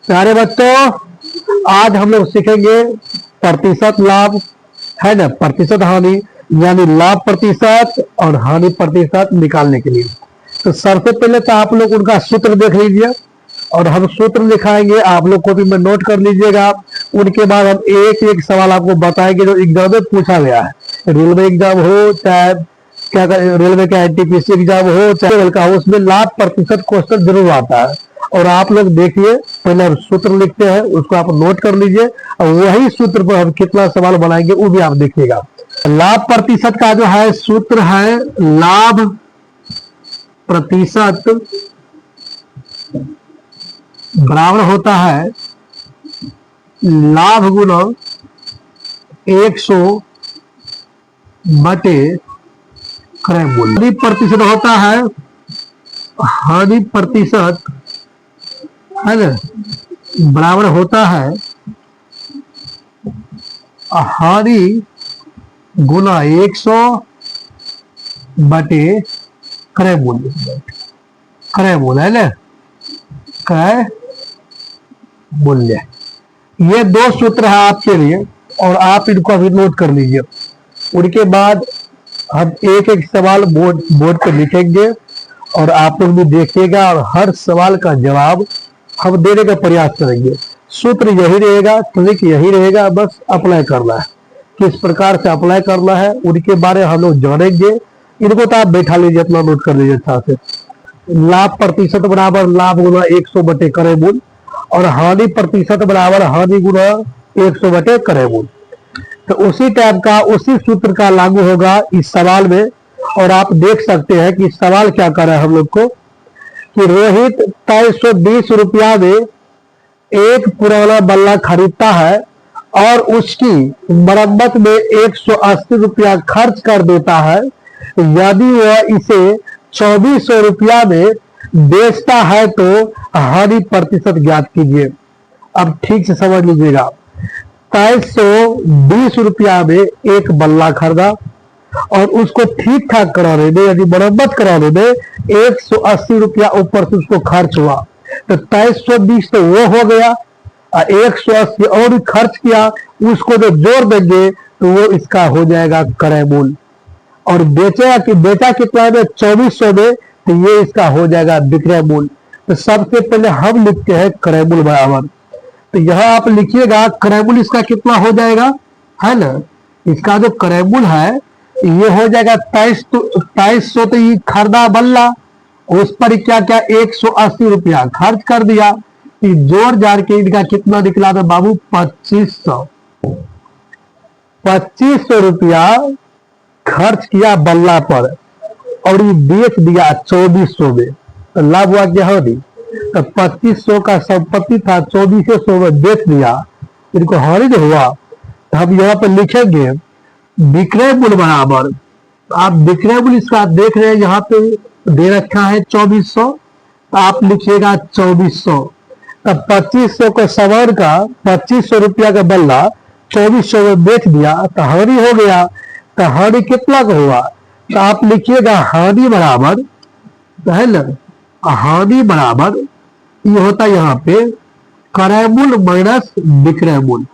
प्यारे बच्चों, आज हम लोग सीखेंगे प्रतिशत लाभ, है ना, प्रतिशत हानि, यानी लाभ प्रतिशत और हानि प्रतिशत निकालने के लिए। तो सबसे पहले तो आप लोग उनका सूत्र देख लीजिए और हम सूत्र लिखाएंगे, आप लोग कॉपी में नोट कर लीजिएगा। उनके बाद हम एक एक सवाल आपको बताएंगे जो एग्जाम में पूछा गया है। रेलवे एग्जाम हो चाहे क्या, रेलवे का एनटीपीसी एग्जाम हो चाहे का हो, उसमें लाभ प्रतिशत क्वेश्चन जरूर आता है। और आप लोग देखिए, पहले हम सूत्र लिखते हैं, उसको आप नोट कर लीजिए और वही सूत्र पर हम कितना सवाल बनाएंगे वो भी आप देखिएगा। लाभ प्रतिशत का जो है सूत्र है, लाभ प्रतिशत बराबर होता है लाभ गुना 100 बटे क्रय मूल्य। हानि प्रतिशत होता है, हानि प्रतिशत है ना, बराबर होता है हानि गुना 100 बटे क्रय मूल्य। क्रय मूल्य है ना, क्रय मूल्य। ये दो सूत्र है आपके लिए और आप इनको अभी नोट कर लीजिए। उनके बाद हम एक एक सवाल बोर्ड पे लिखेंगे और आप लोग भी देखिएगा और हर सवाल का जवाब हम देने का प्रयास करेंगे। सूत्र यही रहेगा, ट्रिक यही रहेगा, बस अप्लाई करना है। किस प्रकार से अप्लाई करना है उनके बारे में हम लोग जानेंगे। इनको तो आप बैठा लीजिए, अपना नोट कर लीजिए अच्छा से। लाभ प्रतिशत बराबर लाभ गुना 100 बटे क्रय मूल्य और हानि प्रतिशत बराबर हानि गुना 100 बटे क्रय मूल्य। तो उसी टाइप का, उसी सूत्र का लागू होगा इस सवाल में। और आप देख सकते हैं कि सवाल क्या कर रहा है हम लोग को कि रोहित 2320 रुपया में एक पुराना बल्ला खरीदता है और उसकी मरम्मत में 180 रुपया खर्च कर देता है। यदि वह इसे 2400 रुपया में बेचता है तो हानि प्रतिशत ज्ञात कीजिए। अब ठीक से समझ लीजिएगा, 2320 रुपया में एक बल्ला खरीदा और उसको ठीक ठाक कराने में, यदि मरम्मत कराने में 180 रुपया ऊपर से उसको खर्च हुआ, तो 2320 तो वो हो गया और 180 और खर्च किया, उसको जो जोड़ देंगे तो वो इसका हो जाएगा क्रय मूल्य। और बेचा कितना में, 2400 में, तो ये इसका हो जाएगा विक्रय मूल्य। तो सबसे पहले हम लिखते हैं क्रय मूल्य बराबर, तो यहां आप लिखिएगा क्रय मूल्य इसका कितना हो जाएगा, है ना। इसका जो क्रय मूल्य है ये हो जाएगा 2300। तो ये खरीदा बल्ला, उस पर क्या क्या 180 रुपया खर्च कर दिया, जोड़ जाड़ के इनका कितना निकला था बाबू, 2500 रुपया खर्च किया बल्ला पर और ये बेच दिया 2400 में। तो लाभ हुआ क्या हानि। तो 2500 का संपत्ति था, 2400 में बेच दिया, इनको हानि नहीं हुआ। तो हम यहाँ पे लिखेंगे विक्रय मूल्य बराबर, आप विक्रय मूल्य इसका देख रहे हैं यहाँ पे दे रखा है 2400, तो आप लिखिएगा 2400। तब 2500 को सवार का 2500 रुपया का बल्ला 2400 में बेच दिया तो हानि हो गया। तो हानि कितना का हुआ, तो आप लिखिएगा हानि बराबर, तो है ना, हानि बराबर ये होता है यहाँ पे क्रय मूल्य माइनस विक्रय मूल्य,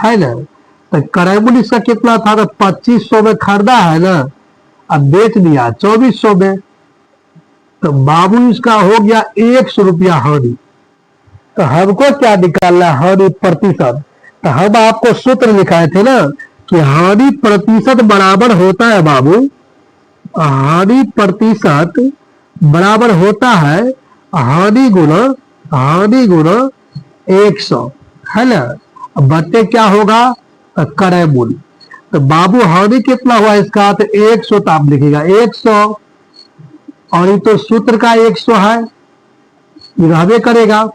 है ना। तो क्रय मूल्य इसका कितना था, तो 2500 में खरीदा है ना, अब बेच दिया 2400 में, तो बाबू इसका हो गया 100 रुपया हानि। तो हमको क्या निकालना है, हानि प्रतिशत। तो हम आपको सूत्र लिखाए थे ना कि हानि प्रतिशत बराबर होता है बाबू, हानि प्रतिशत बराबर होता है हानि गुना 100, है ना, बटे क्या होगा क्रय मूल्य। तो बाबू हानि कितना हुआ इसका, तो 100, तो आप लिखिएगा 100 और ये तो सूत्र का 100 है, ये रहबे करेगा,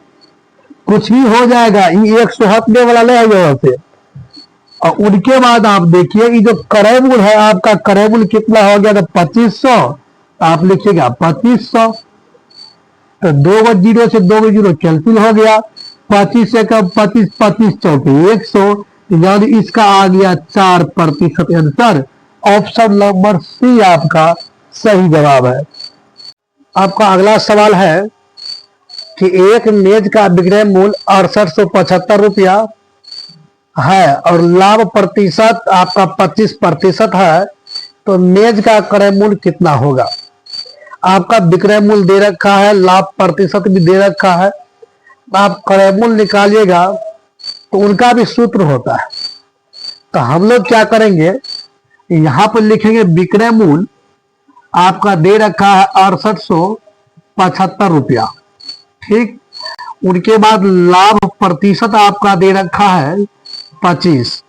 कुछ भी हो जाएगा, ये 100 हटने वाला नहीं है यहाँ से। और उनके बाद आप देखिए ये जो क्रय मूल्य है आपका, क्रय मूल्य कितना हो गया, तो 2500, आप लिखिएगा 2500। तो 2 जीरो से 2 जीरो कैंसिल हो गया, 25 से कम 25, 25 चौके 100, यानी इसका आ गया 4% आंसर। ऑप्शन नंबर सी आपका सही जवाब है। आपका अगला सवाल है कि एक मेज का विक्रय मूल्य 6875 रुपया है और लाभ प्रतिशत आपका 25% है, तो मेज का क्रय मूल्य कितना होगा। आपका विक्रय मूल्य दे रखा है, लाभ प्रतिशत भी दे रखा है, आप क्रय मूल्य निकालिएगा तो उनका भी सूत्र होता है। तो हम लोग क्या करेंगे, यहां पर लिखेंगे विक्रय मूल्य आपका दे रखा है 6875 रुपया, ठीक। उनके बाद लाभ प्रतिशत आपका दे रखा है 25।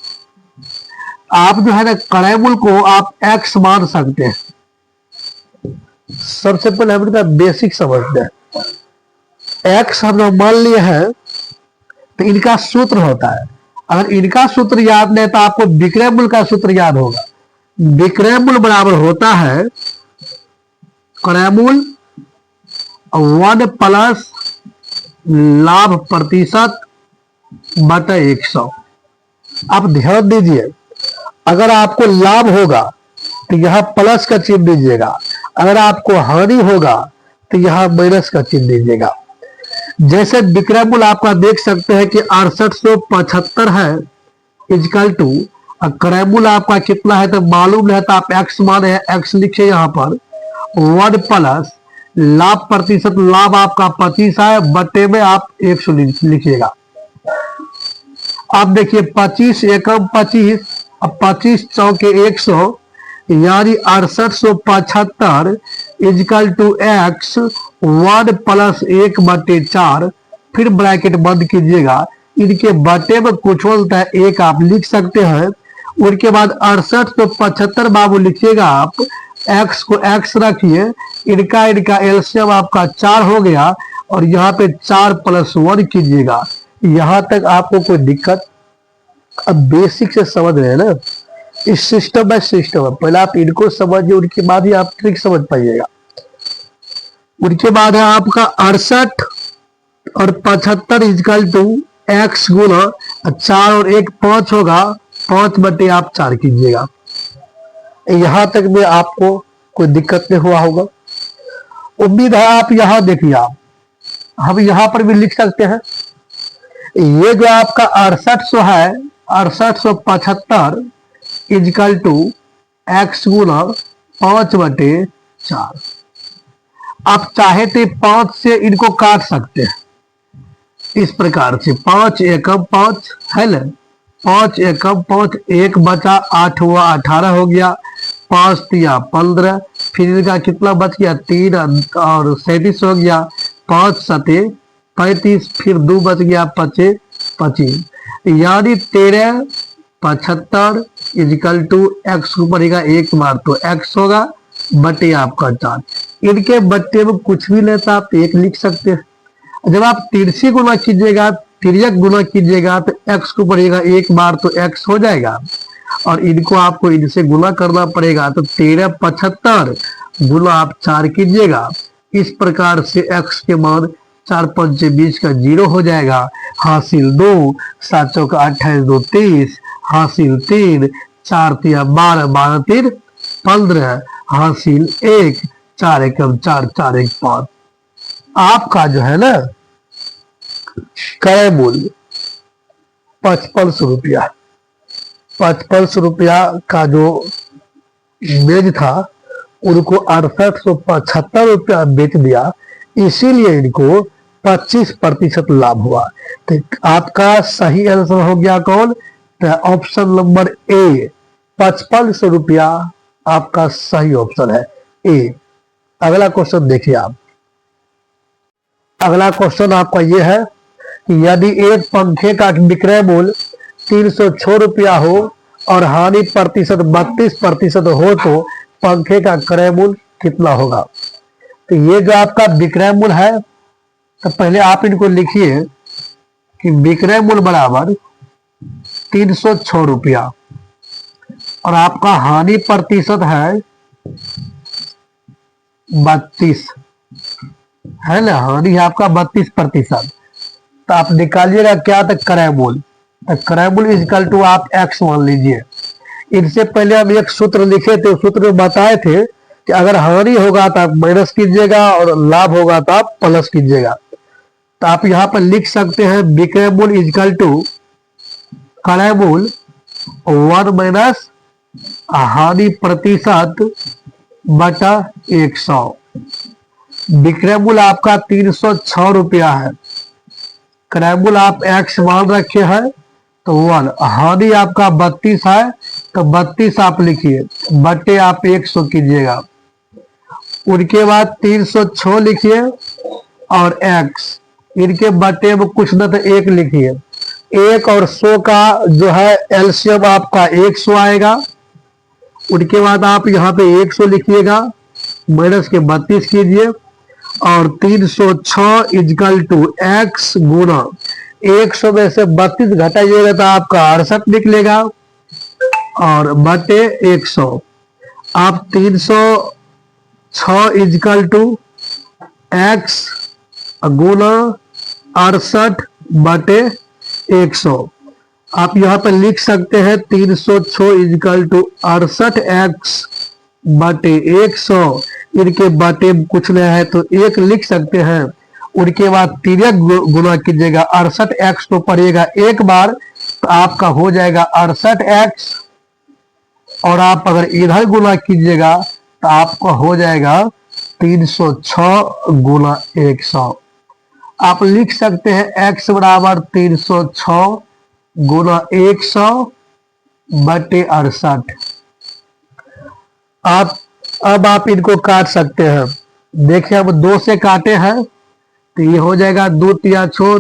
आप जो है ना क्रय मूल्य को आप एक्स मान सकते हैं। सबसे पहले हम इनका बेसिक समझते हैं। एक्स हम लोग मान लिए हैं तो इनका सूत्र होता है। अगर इनका सूत्र याद नहीं तो आपको विक्रय मूल्य का सूत्र याद होगा। विक्रय मूल्य बराबर होता है क्रय मूल्य 1 प्लस लाभ प्रतिशत बटा 100। आप ध्यान दीजिए, अगर आपको लाभ होगा तो यहां प्लस का चिन्ह दीजिएगा, अगर आपको हानि होगा तो यहां माइनस का चिन्ह दीजिएगा। जैसे विक्रय मूल्य आपका देख सकते हैं कि 6875 है इजकल टू, क्रय मूल्य आपका कितना है तो मालूम है, तो आप एक्स माने हैं, एक्स लिखिए यहाँ पर 1 प्लस लाभ प्रतिशत, लाभ आपका 25 है, बटे में आप 100 लिखिएगा। आप देखिए 25 एकम 25, अब 25 चौके 100, यानी 6875 इजकल टू एक्स 1 प्लस 1 बटे 4, फिर ब्रैकेट बंद कीजिएगा। इनके बटे में कुछ होता है 1 आप लिख सकते हैं। उनके बाद 6875 बाबू लिखिएगा आप, एक्स को एक्स रखिए, इनका एलसीएम आपका 4 हो गया और यहाँ पे 4 प्लस 1 कीजिएगा। यहां तक आपको कोई दिक्कत, अब बेसिक से समझ रहे हैं ना, इस सिस्टम है पहले आप इनको समझिए, उनके बाद ही आप ट्रिक समझ पाइएगा। उनके बाद है आपका 68 और 75 इजकल टू एक्स गुना 4 और 1 5 होगा, 5 बटे आप 4 कीजिएगा। यहां तक में आपको कोई दिक्कत नहीं हुआ होगा, उम्मीद है। आप यहां देखिए, आप हम यहां पर भी लिख सकते हैं, ये जो आपका 6800 है, 6875 इजकल टू एक्स गुना 5 बटे 4। आप चाहे तो 5 से इनको काट सकते हैं इस प्रकार से, 5 एकम 5 है ना, 5 एकम 5, 1 बचा 8 हुआ 18 हो गया, 5 तिया 15, फिर इनका कितना बच गया 3 और 37 हो गया, 5 सते 35, फिर 2 बच गया 25, यानी 13 75 इजकल टू एक्स को पड़ेगा 1 बार तो एक्स होगा बटे आपका 4। इनके बट्टे में कुछ भी लेता आप 1 लिख सकते हैं। जब आप तिरछी गुना कीजिएगा, तिर्यक गुना कीजिएगा तो एक्स को पड़ेगा 1 बार तो एक्स हो जाएगा, और इनको आपको इनसे गुना करना पड़ेगा, तो 13 75 गुना आप 4 कीजिएगा। इस प्रकार से एक्स के मान 4 5 20 का 0 हो जाएगा। हासिल 2, 7 चौका 28 2 30, हासिल 3, 4 तिया 12 12 3 15, हासिल 1, 4 एकम 4 4 1 5। आपका जो है ना क्रय मूल्य 5500 रुपया, 5500 रुपया का जो मेज था उनको 6875 रुपया बेच दिया, इसीलिए इनको 25% लाभ हुआ। तो आपका सही आंसर हो गया कौन, तो ऑप्शन नंबर ए, 5500 रुपया आपका सही ऑप्शन है ए। अगला क्वेश्चन देखिए आप, अगला क्वेश्चन आपका यह है कि यदि एक पंखे का विक्रय मूल्य 306 रुपया हो और हानि प्रतिशत 32% हो तो पंखे का क्रय मूल्य कितना होगा। तो ये जो आपका विक्रय मूल्य है, तो पहले आप इनको लिखिए कि विक्रय मूल्य बराबर 306 रुपया और आपका हानि प्रतिशत है 32 है ना, हानि है आपका 32%। तो आप निकालिएगा क्या, तो क्रय मूल्य, तो क्रय मूल्य इक्वल टू आप एक्स मान लीजिए। इनसे पहले हम एक सूत्र लिखे थे, सूत्र में बताए थे कि अगर हानि होगा तो आप माइनस कीजिएगा और लाभ होगा तो आप प्लस कीजिएगा। तो आप यहाँ पर लिख सकते हैं विक्रय मूल्य इजकल टू क्रय मूल्य 1 माइनस हानि प्रतिशत बटा 100। विक्रय मूल्य आपका 306 रुपया है, क्रय मूल्य आप एक्स मान रखे हैं तो 1, हानि आपका 32 है तो 32 आप लिखिए बटे आप 100 कीजिएगा। उनके बाद 306 लिखिए और x इनके बटे में कुछ न तो 1 लिखिए। 1 और 100 का जो है एलसीएम आपका 100 आएगा। उनके बाद आप यहाँ पे 100 लिखिएगा, माइनस के 32 कीजिए और 306 इजकल टू x गुना 100 में से 32 घटाइएगा तो आपका 68 निकलेगा और बटे 100। आप 306 इजकल टू x गुना 68 बटे 100। आप यहाँ पर लिख सकते हैं 306 इजकल टू 68x बटे 100। इनके बटे कुछ नहीं है तो 1 लिख सकते हैं। उनके बाद 3 गुना कीजिएगा, 68x तो पड़ेगा एक बार तो आपका हो जाएगा 68x और आप अगर इधर गुना कीजिएगा तो आपका हो जाएगा 306 गुना 100। आप लिख सकते हैं x बराबर 306 गुना 100 बटे 68। अब आप इनको काट सकते हैं। देखिए अब 2 से काटे हैं तो ये हो जाएगा 2 तिया 6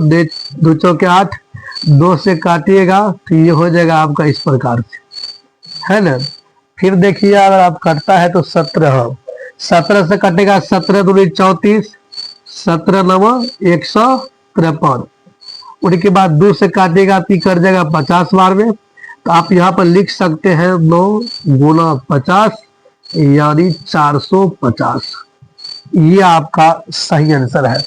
2 चौके 8। 2 से काटिएगा तो ये हो जाएगा आपका इस प्रकार से, है ना। फिर देखिए अगर आप कटता है तो 17 से कटेगा, 17 दूनी 34, 17 नवा 153। उनके बाद 2 से काटेगा तो कर जाएगा 50 बार में। तो आप यहाँ पर लिख सकते हैं 9 गुना 50 यानी 450। ये आपका सही आंसर है।